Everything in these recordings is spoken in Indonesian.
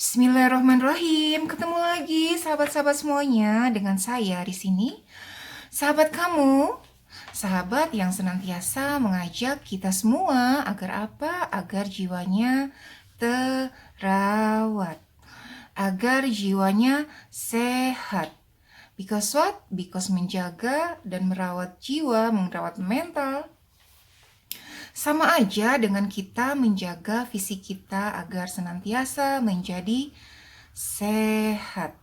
Bismillahirrahmanirrahim. Ketemu lagi sahabat-sahabat semuanya dengan saya di sini. Sahabat kamu, sahabat yang senantiasa mengajak kita semua agar apa? Agar jiwanya terawat, agar jiwanya sehat. Because what? Because menjaga dan merawat jiwa, merawat mental sama aja dengan kita menjaga fisik kita agar senantiasa menjadi sehat.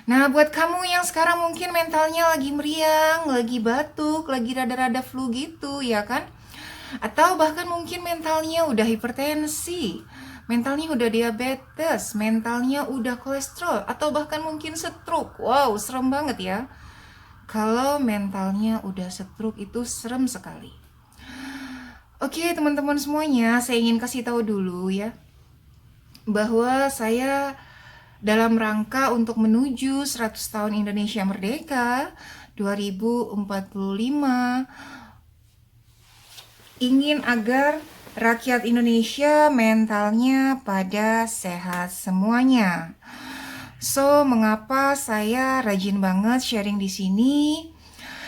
Nah, buat kamu yang sekarang mungkin mentalnya lagi meriang, lagi batuk, lagi rada-rada flu gitu, ya kan? Atau bahkan mungkin mentalnya udah hipertensi, mentalnya udah diabetes, mentalnya udah kolesterol, atau bahkan mungkin stroke. Wow, serem banget ya. Kalau mentalnya udah stroke itu serem sekali. Oke, teman-teman semuanya, saya ingin kasih tahu dulu ya, bahwa saya dalam rangka untuk menuju 100 tahun Indonesia Merdeka 2045 ingin agar rakyat Indonesia mentalnya pada sehat semuanya. So, mengapa saya rajin banget sharing di sini?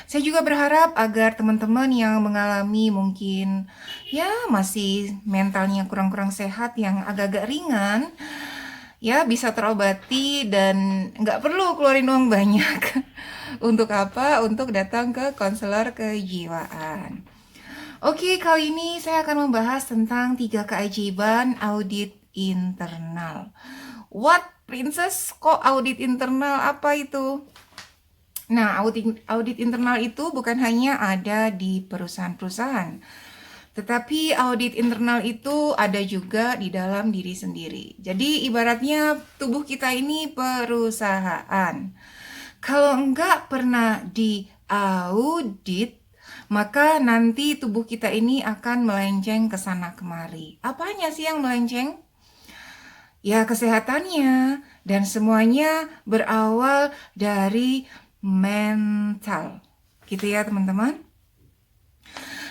Saya juga berharap agar teman-teman yang mengalami mungkin ya masih mentalnya kurang-kurang sehat yang agak-agak ringan ya bisa terobati dan nggak perlu keluarin uang banyak. Untuk apa? Untuk datang ke konselor kejiwaan. Oke, kali ini saya akan membahas tentang 3 keajaiban audit internal. What, Princess? Kok audit internal? Apa itu? Nah, audit internal itu bukan hanya ada di perusahaan-perusahaan, tetapi audit internal itu ada juga di dalam diri sendiri. Jadi ibaratnya tubuh kita ini perusahaan. Kalau enggak pernah diaudit, maka nanti tubuh kita ini akan melenceng ke sana kemari. Apanya sih yang melenceng? Ya, kesehatannya, dan semuanya berawal dari mental. Gitu ya, teman-teman.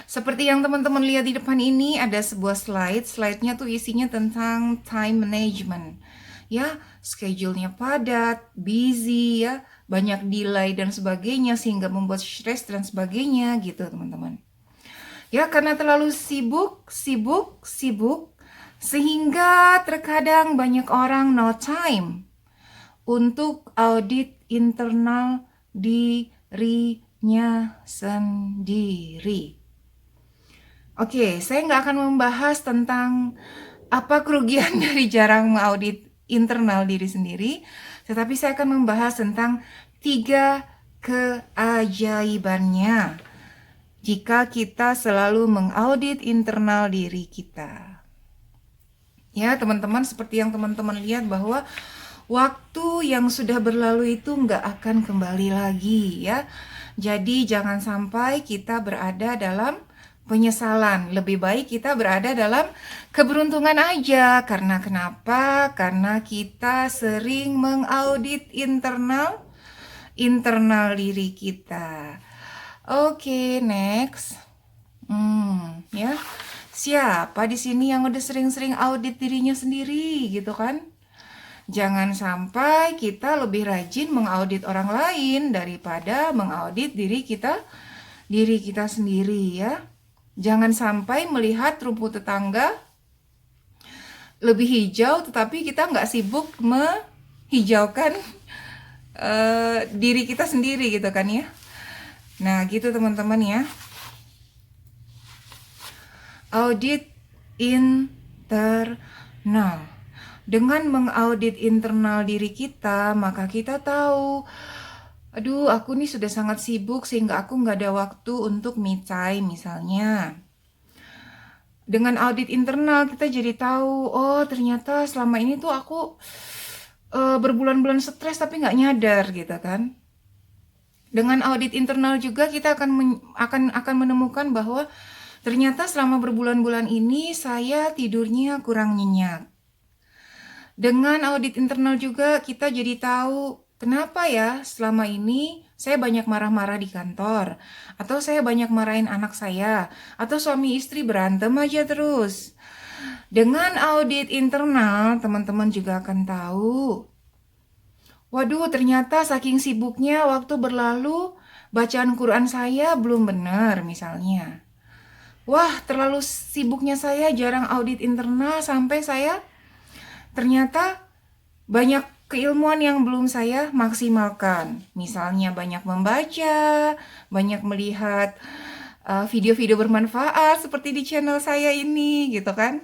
Seperti yang teman-teman lihat di depan ini ada sebuah slide. Slide-nya tuh isinya tentang time management. Ya, schedule-nya padat, busy ya, banyak delay dan sebagainya sehingga membuat stress dan sebagainya gitu, teman-teman. Ya, karena terlalu sibuk sehingga terkadang banyak orang no time untuk audit internal dirinya sendiri. Oke, saya nggak akan membahas tentang apa kerugian dari jarang mengaudit internal diri sendiri, tetapi saya akan membahas tentang 3 keajaibannya jika kita selalu mengaudit internal diri kita. Ya, teman-teman, seperti yang teman-teman lihat bahwa waktu yang sudah berlalu itu nggak akan kembali lagi ya. Jadi jangan sampai kita berada dalam penyesalan. Lebih baik kita berada dalam keberuntungan aja. Karena kenapa? Karena kita sering mengaudit internal diri kita. Oke, next. Ya. Siapa di sini yang udah sering-sering audit dirinya sendiri gitu kan? Jangan sampai kita lebih rajin mengaudit orang lain daripada mengaudit diri kita sendiri ya. Jangan sampai melihat rumput tetangga lebih hijau tetapi kita nggak sibuk menghijaukan diri kita sendiri gitu kan ya. Nah gitu teman-teman ya. Audit internal. Dengan mengaudit internal diri kita, maka kita tahu, aduh aku nih sudah sangat sibuk sehingga aku nggak ada waktu untuk me time misalnya. Dengan audit internal kita jadi tahu, oh ternyata selama ini tuh aku berbulan-bulan stres tapi nggak nyadar gitu kan. Dengan audit internal juga kita akan menemukan bahwa ternyata selama berbulan-bulan ini saya tidurnya kurang nyenyak. Dengan audit internal juga kita jadi tahu kenapa ya selama ini saya banyak marah-marah di kantor, atau saya banyak marahin anak saya, atau suami istri berantem aja terus. Dengan audit internal, teman-teman juga akan tahu, waduh, ternyata saking sibuknya waktu berlalu, bacaan Quran saya belum benar misalnya. Wah, terlalu sibuknya saya jarang audit internal sampai saya ternyata banyak keilmuan yang belum saya maksimalkan. Misalnya banyak membaca, banyak melihat video-video bermanfaat seperti di channel saya ini gitu kan.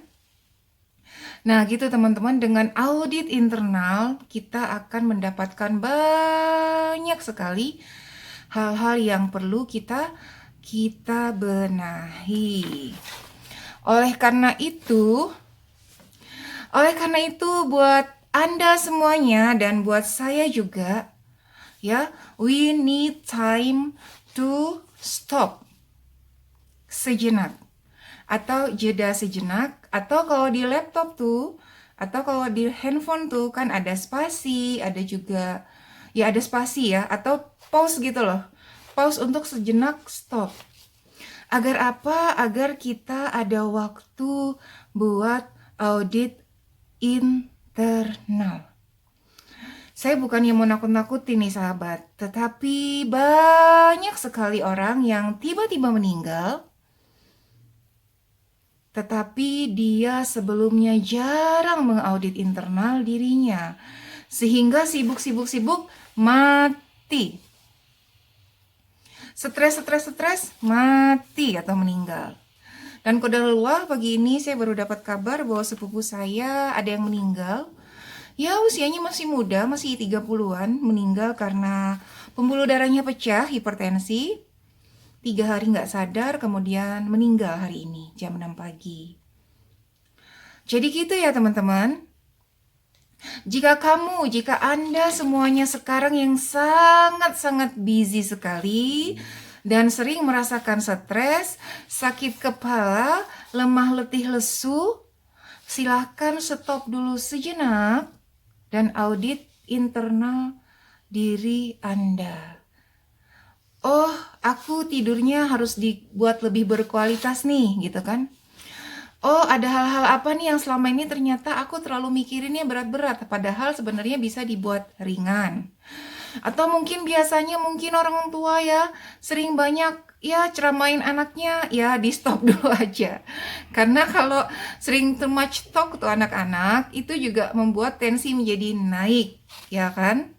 Nah, gitu teman-teman, dengan audit internal kita akan mendapatkan banyak sekali hal-hal yang perlu kita benahi. Oleh karena itu, buat Anda semuanya dan buat saya juga, ya, we need time to stop sejenak. Atau jeda sejenak, atau kalau di laptop tuh, atau kalau di handphone tuh kan ada spasi, ada juga, ya ada spasi ya, atau pause gitu loh. Pause untuk sejenak stop. Agar apa? Agar kita ada waktu buat audit internal. Saya bukannya mau nakut-nakutin nih sahabat, tetapi banyak sekali orang yang tiba-tiba meninggal, tetapi dia sebelumnya jarang mengaudit internal dirinya, sehingga sibuk mati. Stres mati atau meninggal. Dan qadarullah, pagi ini saya baru dapat kabar bahwa sepupu saya ada yang meninggal. Ya, usianya masih muda, masih 30-an, meninggal karena pembuluh darahnya pecah, hipertensi. 3 hari nggak sadar, kemudian meninggal hari ini, jam 6 pagi. Jadi gitu ya teman-teman. Jika Anda semuanya sekarang yang sangat-sangat busy sekali, dan sering merasakan stres, sakit kepala, lemah letih lesu, silahkan stop dulu sejenak dan audit internal diri Anda. Oh, aku tidurnya harus dibuat lebih berkualitas nih, gitu kan? Oh, ada hal-hal apa nih yang selama ini ternyata aku terlalu mikirinnya berat-berat, padahal sebenarnya bisa dibuat ringan. Atau mungkin biasanya orang tua ya sering banyak ya ceramain anaknya, ya di stop dulu aja. Karena kalau sering too much talk tuh anak-anak, itu juga membuat tensi menjadi naik, ya kan?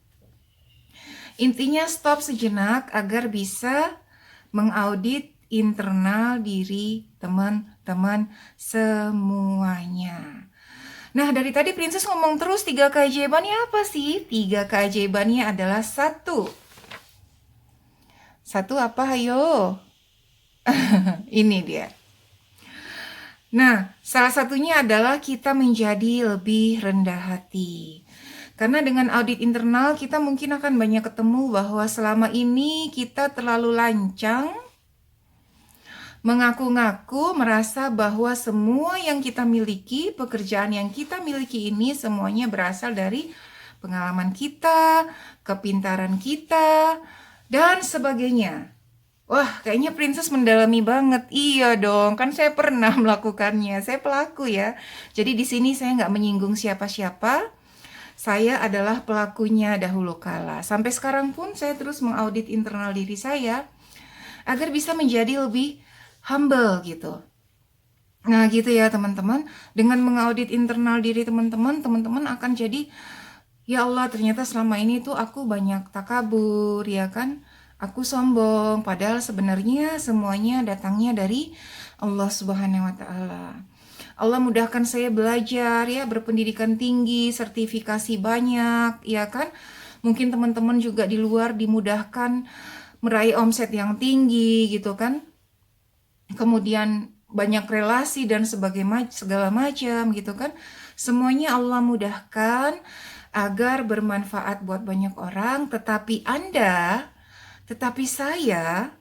Intinya stop sejenak agar bisa mengaudit internal diri teman-teman semuanya. Nah, dari tadi Princess ngomong terus 3 keajaibannya apa sih? 3 keajaibannya adalah satu apa, ayo? Ini dia. Nah, salah satunya adalah kita menjadi lebih rendah hati. Karena dengan audit internal kita mungkin akan banyak ketemu bahwa selama ini kita terlalu lancang, mengaku-ngaku merasa bahwa semua yang kita miliki, pekerjaan yang kita miliki ini semuanya berasal dari pengalaman kita, kepintaran kita, dan sebagainya. Wah, kayaknya Princess mendalami banget. Iya dong, kan saya pernah melakukannya. Saya pelaku ya. Jadi di sini saya nggak menyinggung siapa-siapa. Saya adalah pelakunya dahulu kala. Sampai sekarang pun saya terus mengaudit internal diri saya agar bisa menjadi lebih humble gitu. Nah gitu ya teman-teman. Dengan mengaudit internal diri teman-teman, teman-teman akan jadi, ya Allah ternyata selama ini tuh aku banyak takabur ya kan. Aku sombong, padahal sebenarnya semuanya datangnya dari Allah Subhanahu wa Ta'ala. Allah mudahkan saya belajar ya, berpendidikan tinggi, sertifikasi banyak, ya kan? Mungkin teman-teman juga di luar dimudahkan meraih omset yang tinggi gitu kan? Kemudian banyak relasi dan segala macam gitu kan? Semuanya Allah mudahkan agar bermanfaat buat banyak orang, tetapi saya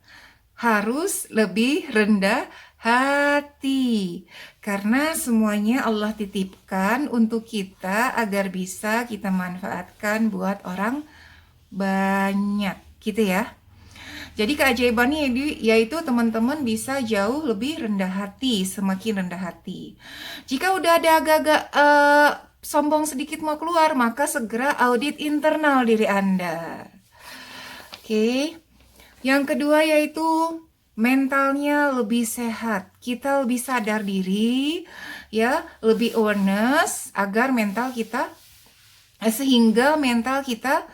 harus lebih rendah hati. Karena semuanya Allah titipkan untuk kita agar bisa kita manfaatkan buat orang banyak. Gitu ya. Jadi keajaibannya yaitu teman-teman bisa jauh lebih rendah hati, semakin rendah hati. Jika udah ada agak-agak sombong sedikit mau keluar, maka segera audit internal diri Anda. Oke. Yang kedua yaitu mentalnya lebih sehat. Kita lebih sadar diri, ya, lebih awareness agar mental kita sehingga mental kita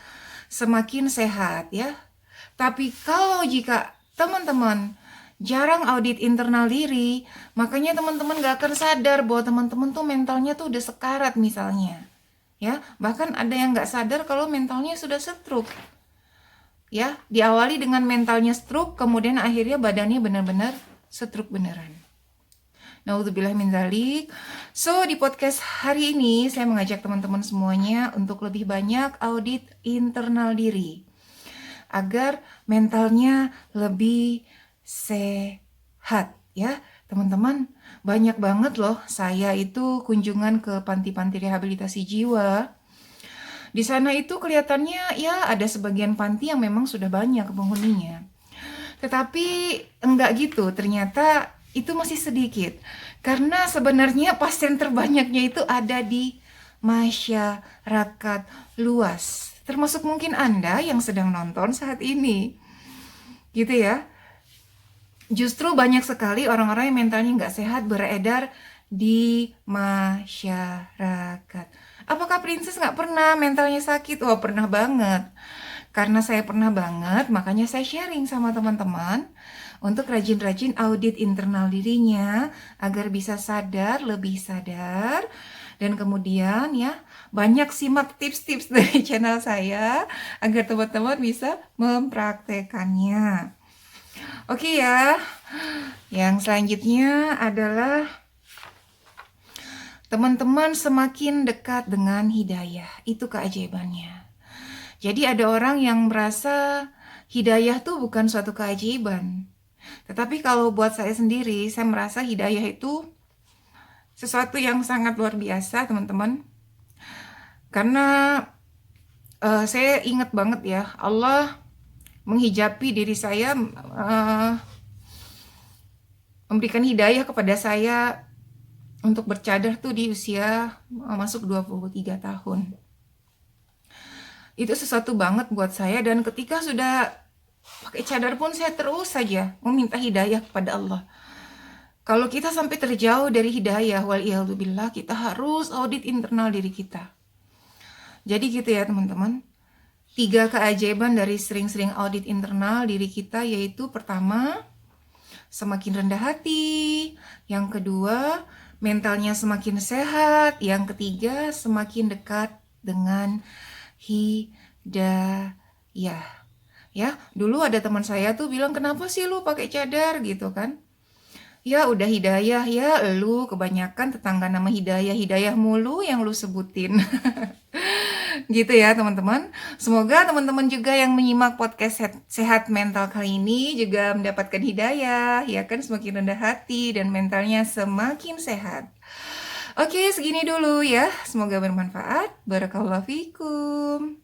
semakin sehat, ya. Tapi kalau jika teman-teman jarang audit internal diri, makanya teman-teman gak akan sadar bahwa teman-teman tuh mentalnya tuh udah sekarat misalnya. Ya, bahkan ada yang gak sadar kalau mentalnya sudah stroke. Ya, diawali dengan mentalnya stroke, kemudian akhirnya badannya benar-benar stroke beneran. Naudzubillah min dzalik. So, di podcast hari ini saya mengajak teman-teman semuanya untuk lebih banyak audit internal diri agar mentalnya lebih sehat, ya. Teman-teman, banyak banget loh saya itu kunjungan ke panti-panti rehabilitasi jiwa. Di sana itu kelihatannya ya ada sebagian panti yang memang sudah banyak penghuninya. Tetapi enggak gitu, ternyata itu masih sedikit. Karena sebenarnya pasien terbanyaknya itu ada di masyarakat luas. Termasuk mungkin Anda yang sedang nonton saat ini. Gitu ya. Justru banyak sekali orang-orang yang mentalnya nggak sehat beredar di masyarakat. Apakah Princess nggak pernah mentalnya sakit? Wah, pernah banget. Karena saya pernah banget, makanya saya sharing sama teman-teman untuk rajin-rajin audit internal dirinya agar bisa sadar, lebih sadar. Dan kemudian ya, banyak simak tips-tips dari channel saya agar teman-teman bisa mempraktekannya. Oke ya, yang selanjutnya adalah teman-teman semakin dekat dengan hidayah. Itu keajaibannya. Jadi ada orang yang merasa hidayah tuh bukan suatu keajaiban. Tetapi kalau buat saya sendiri, saya merasa hidayah itu sesuatu yang sangat luar biasa, teman-teman. Karena saya ingat banget ya, Allah menghijabi diri saya, memberikan hidayah kepada saya untuk bercadar tuh di usia masuk 23 tahun. Itu sesuatu banget buat saya, dan ketika sudah pakai cadar pun saya terus saja meminta hidayah kepada Allah. Kalau kita sampai terjauh dari hidayah, waliyadzubillah, kita harus audit internal diri kita. Jadi gitu ya teman-teman. 3 keajaiban dari sering-sering audit internal diri kita yaitu pertama, semakin rendah hati. Yang kedua, mentalnya semakin sehat. Yang ketiga, semakin dekat dengan hidayah. Ya, dulu ada teman saya tuh bilang, kenapa sih lu pakai cadar gitu kan? Ya udah hidayah ya, lu kebanyakan tetangga nama hidayah mulu yang lu sebutin. Gitu ya teman-teman. Semoga teman-teman juga yang menyimak podcast sehat mental kali ini juga mendapatkan hidayah, ya kan, semakin rendah hati dan mentalnya semakin sehat. Oke, segini dulu ya. Semoga bermanfaat. Barakallahu fikum.